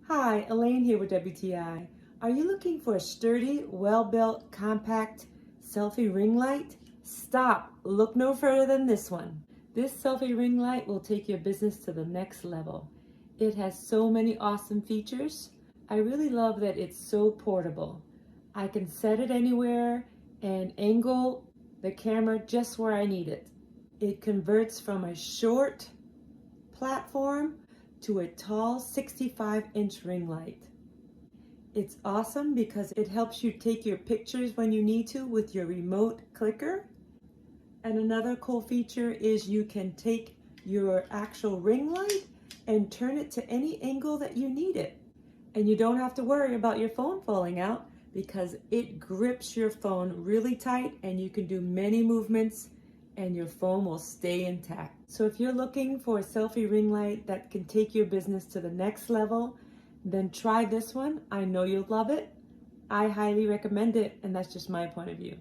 Hi, Elaine here with WTI. Are you looking for a sturdy, well-built, compact selfie ring light? Stop, look no further than this one. This selfie ring light will take your business to the next level. It has so many awesome features. I really love that it's so portable. I can set it anywhere and angle the camera just where I need it. It converts from a short platform to a tall 65-inch ring light. It's awesome because it helps you take your pictures when you need to with your remote clicker. And another cool feature is you can take your actual ring light and turn it to any angle that you need it. And you don't have to worry about your phone falling out because it grips your phone really tight and you can do many movements and your phone will stay intact. So if you're looking for a selfie ring light that can take your business to the next level, then try this one. I know you'll love it. I highly recommend it, and that's just my point of view.